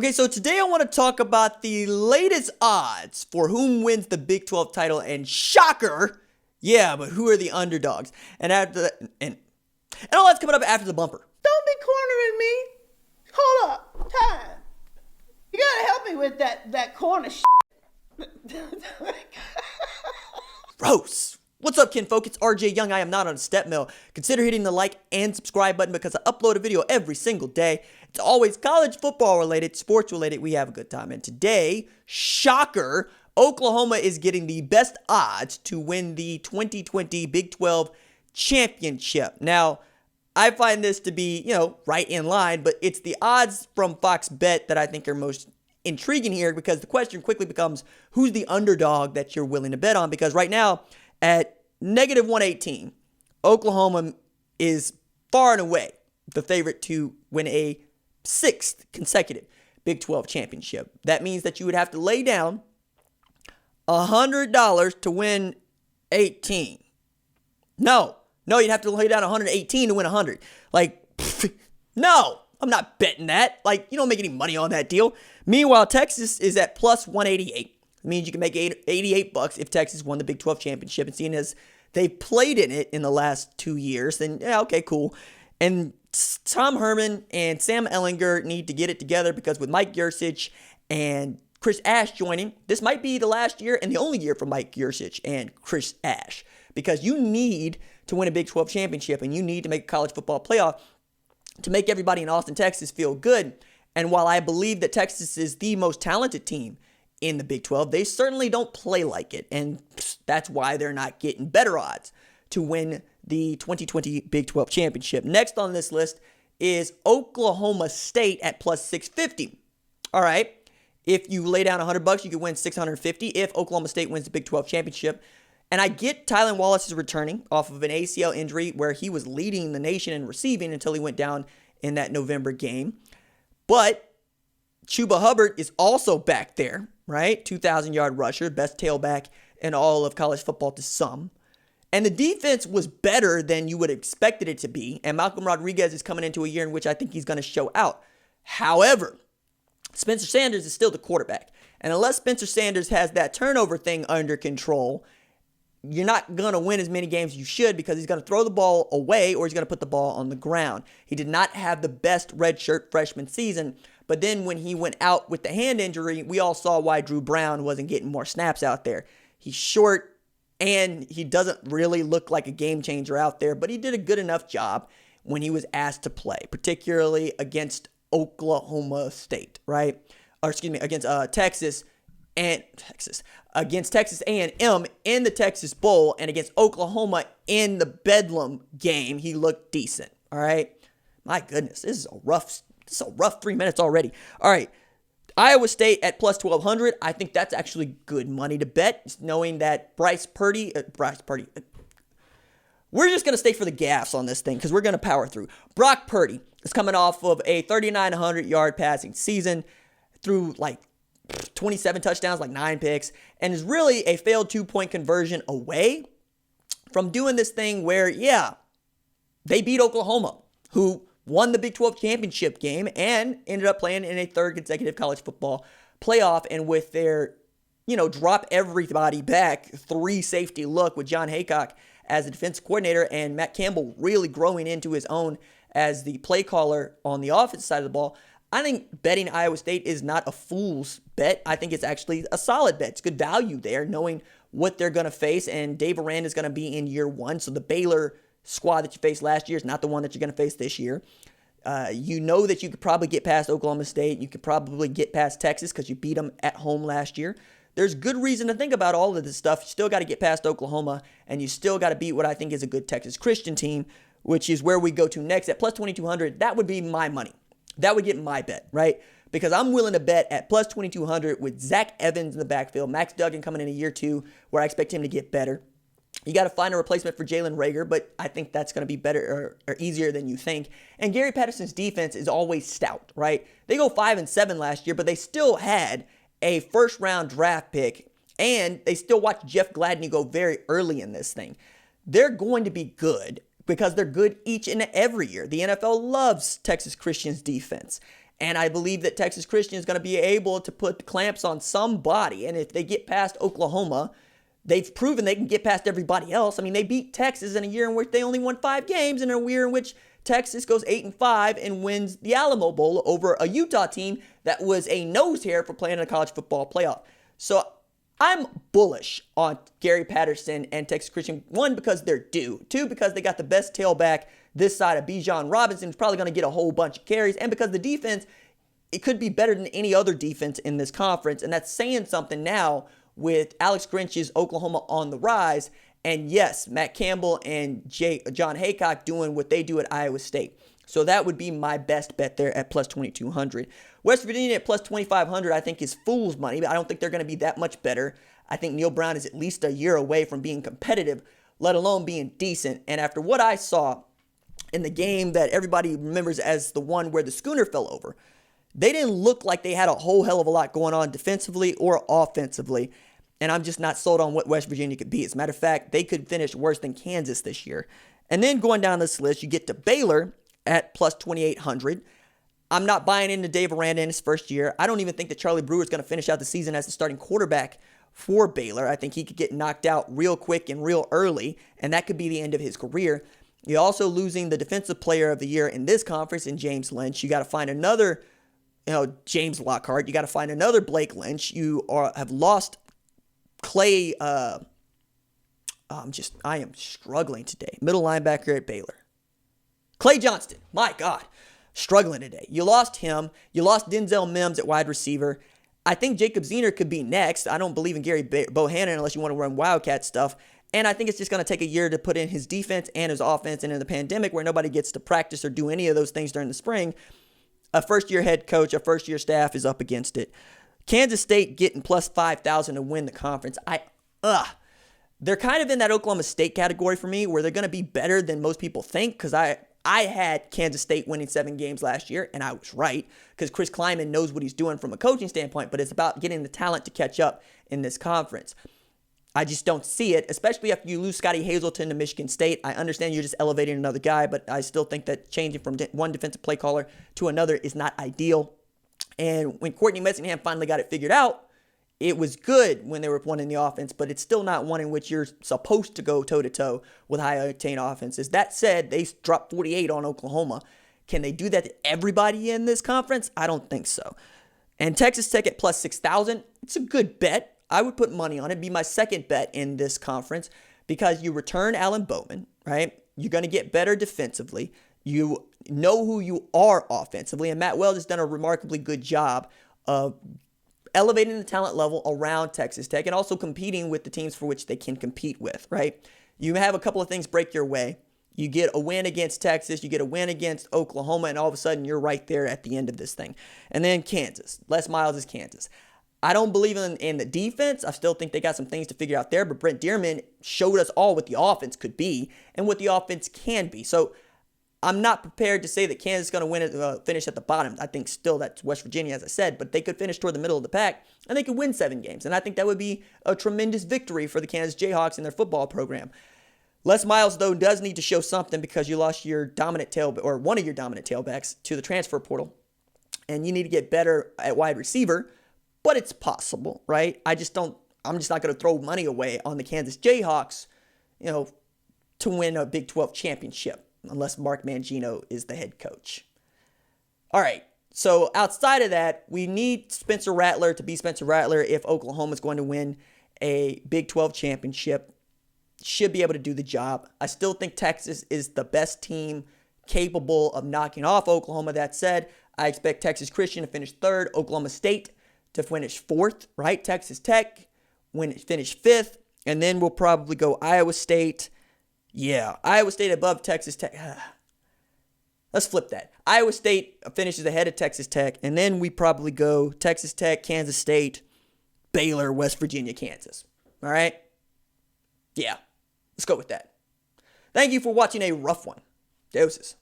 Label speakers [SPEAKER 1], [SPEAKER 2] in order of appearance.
[SPEAKER 1] Okay, so today I want to talk about the latest odds for whom wins the Big 12 title, and shocker, yeah, but who are the underdogs? And after that, and all that's coming up after the bumper.
[SPEAKER 2] Don't be cornering me. Hold up, time. You gotta help me with that corner
[SPEAKER 1] Gross. What's up, kinfolk? It's RJ Young. I am not on a step mill. Consider hitting the like and subscribe button because I upload a video every single day. It's always college football related, sports related. We have a good time. And today, shocker, Oklahoma is getting the best odds to win the 2020 Big 12 championship. Now, I find this to be, right in line, but it's the odds from Fox Bet that I think are most intriguing here, because the question quickly becomes, who's the underdog that you're willing to bet on? Because right now, at negative 118, Oklahoma is far and away the favorite to win a sixth consecutive Big 12 championship. That means that you would have to lay down $100 to win 18. No, you'd have to lay down 118 to win 100. No, I'm not betting that. You don't make any money on that deal. Meanwhile, Texas is at plus 188. It means you can make $88 if Texas won the Big 12 championship. And seeing as they've played in it in the last 2 years, then yeah, okay, cool. And Tom Herman and Sam Ehlinger need to get it together, because with Mike Yurcich and Chris Ash joining, this might be the last year and the only year for Mike Yurcich and Chris Ash, because you need to win a Big 12 championship and you need to make a college football playoff to make everybody in Austin, Texas feel good. And while I believe that Texas is the most talented team in the Big 12, they certainly don't play like it. And that's why they're not getting better odds to win the 2020 Big 12 championship. Next on this list is Oklahoma State at plus 650. All right. If you lay down $100, you could win 650 if Oklahoma State wins the Big 12 championship. And I get Tylan Wallace is returning off of an ACL injury where he was leading the nation in receiving until he went down in that November game. But Chuba Hubbard is also back there, right? 2,000-yard rusher, best tailback in all of college football to some. And the defense was better than you would have expected it to be. And Malcolm Rodriguez is coming into a year in which I think he's going to show out. However, Spencer Sanders is still the quarterback. And unless Spencer Sanders has that turnover thing under control, you're not going to win as many games as you should, because he's going to throw the ball away or he's going to put the ball on the ground. He did not have the best redshirt freshman season, but then when he went out with the hand injury, we all saw why Drew Brown wasn't getting more snaps out there. He's short and he doesn't really look like a game changer out there, but he did a good enough job when he was asked to play, particularly against Oklahoma State, right? Against against Texas A&M in the Texas Bowl, and against Oklahoma in the Bedlam game, he looked decent. All right. My goodness, this is a rough 3 minutes already. All right. Iowa State at plus 1,200. I think that's actually good money to bet, knowing that Bryce Purdy. We're just going to stay for the gaffes on this thing because we're going to power through. Brock Purdy is coming off of a 3,900-yard passing season, through 27 touchdowns, 9 picks, and is really a failed 2-point conversion away from doing this thing where, yeah, they beat Oklahoma, who won the Big 12 championship game and ended up playing in a third consecutive college football playoff. And with their, drop everybody back 3 safety look with John Haycock as the defense coordinator and Matt Campbell really growing into his own as the play caller on the offensive side of the ball, I think betting Iowa State is not a fool's bet. I think it's actually a solid bet. It's good value there, knowing what they're going to face. And Dave Aranda is going to be in year 1. So the Baylor squad that you faced last year is not the one that you're going to face this year. You know that you could probably get past Oklahoma State. You could probably get past Texas because you beat them at home last year. There's good reason to think about all of this stuff. You still got to get past Oklahoma, and you still got to beat what I think is a good Texas Christian team, which is where we go to next at plus 2,200. That would be my money. That would get my bet, right? Because I'm willing to bet at plus 2,200 with Zach Evans in the backfield, Max Duggan coming in year 2, where I expect him to get better. You got to find a replacement for Jalen Reagor, but I think that's going to be better or easier than you think. And Gary Patterson's defense is always stout, right? They go 5-7 last year, but they still had a first-round draft pick, and they still watched Jeff Gladney go very early in this thing. They're going to be good because they're good each and every year. The NFL loves Texas Christian's defense. And I believe that Texas Christian is going to be able to put the clamps on somebody. And if they get past Oklahoma, they've proven they can get past everybody else. I mean, they beat Texas in a year in which they only won 5 games, and in a year in which Texas goes 8-5 and wins the Alamo Bowl over a Utah team that was a nose hair for playing in a college football playoff. So I'm bullish on Gary Patterson and Texas Christian. 1, because they're due. 2, because they got the best tailback this side of Bijan Robinson, who's probably going to get a whole bunch of carries. And because the defense, it could be better than any other defense in this conference. And that's saying something now with Alex Grinch's Oklahoma on the rise. And yes, Matt Campbell and John Haycock doing what they do at Iowa State. So that would be my best bet there at plus 2,200. West Virginia at plus 2,500 I think is fool's money, but I don't think they're going to be that much better. I think Neil Brown is at least a year away from being competitive, let alone being decent. And after what I saw in the game that everybody remembers as the one where the schooner fell over, they didn't look like they had a whole hell of a lot going on defensively or offensively. And I'm just not sold on what West Virginia could be. As a matter of fact, they could finish worse than Kansas this year. And then going down this list, you get to Baylor at plus 2,800. I'm not buying into Dave Aranda in his first year. I don't even think that Charlie Brewer is going to finish out the season as the starting quarterback for Baylor. I think he could get knocked out real quick and real early, and that could be the end of his career. You're also losing the defensive player of the year in this conference in James Lynch. You got to find another, James Lockhart. You got to find another Blake Lynch. You have lost Clay. I am struggling today. Middle linebacker at Baylor. Clay Johnston. My God. Struggling today. You lost him. You lost Denzel Mims at wide receiver. I think Jacob Zener could be next. I don't believe in Gary Bohannon unless you want to run Wildcat stuff. And I think it's just going to take a year to put in his defense and his offense. And in the pandemic where nobody gets to practice or do any of those things during the spring, a first-year head coach, a first-year staff is up against it. Kansas State getting plus 5,000 to win the conference. They're kind of in that Oklahoma State category for me where they're going to be better than most people think because I had Kansas State winning 7 games last year, and I was right because Chris Klieman knows what he's doing from a coaching standpoint, but it's about getting the talent to catch up in this conference. I just don't see it, especially after you lose Scotty Hazelton to Michigan State. I understand you're just elevating another guy, but I still think that changing from one defensive play caller to another is not ideal. And when Courtney Messingham finally got it figured out, it was good when they were one in the offense, but it's still not one in which you're supposed to go toe-to-toe with high-octane offenses. That said, they dropped 48 on Oklahoma. Can they do that to everybody in this conference? I don't think so. And Texas Tech at plus 6,000, it's a good bet. I would put money on it. It'd be my second bet in this conference because you return Alan Bowman, right? You're going to get better defensively. You know who you are offensively, and Matt Wells has done a remarkably good job of elevating the talent level around Texas Tech and also competing with the teams for which they can compete with, right? You have a couple of things break your way. You get a win against Texas, you get a win against Oklahoma, and all of a sudden you're right there at the end of this thing. And then Kansas. Les Miles is Kansas. I don't believe in the defense. I still think they got some things to figure out there, but Brent Dearman showed us all what the offense could be and what the offense can be. So I'm not prepared to say that Kansas is going to win finish at the bottom. I think still that's West Virginia, as I said, but they could finish toward the middle of the pack, and they could win 7 games. And I think that would be a tremendous victory for the Kansas Jayhawks and their football program. Les Miles, though, does need to show something because you lost your dominant or one of your dominant tailbacks to the transfer portal, and you need to get better at wide receiver, but it's possible, right? I'm just not going to throw money away on the Kansas Jayhawks, to win a Big 12 championship. Unless Mark Mangino is the head coach. All right, so outside of that, we need Spencer Rattler to be Spencer Rattler if Oklahoma is going to win a Big 12 championship. Should be able to do the job. I still think Texas is the best team capable of knocking off Oklahoma. That said, I expect Texas Christian to finish 3rd, Oklahoma State to finish 4th, right? Texas Tech finish 5th, and then we'll probably go Iowa State. Yeah, Iowa State above Texas Tech. Let's flip that. Iowa State finishes ahead of Texas Tech, and then we probably go Texas Tech, Kansas State, Baylor, West Virginia, Kansas. All right? Yeah, let's go with that. Thank you for watching a rough one. Doses.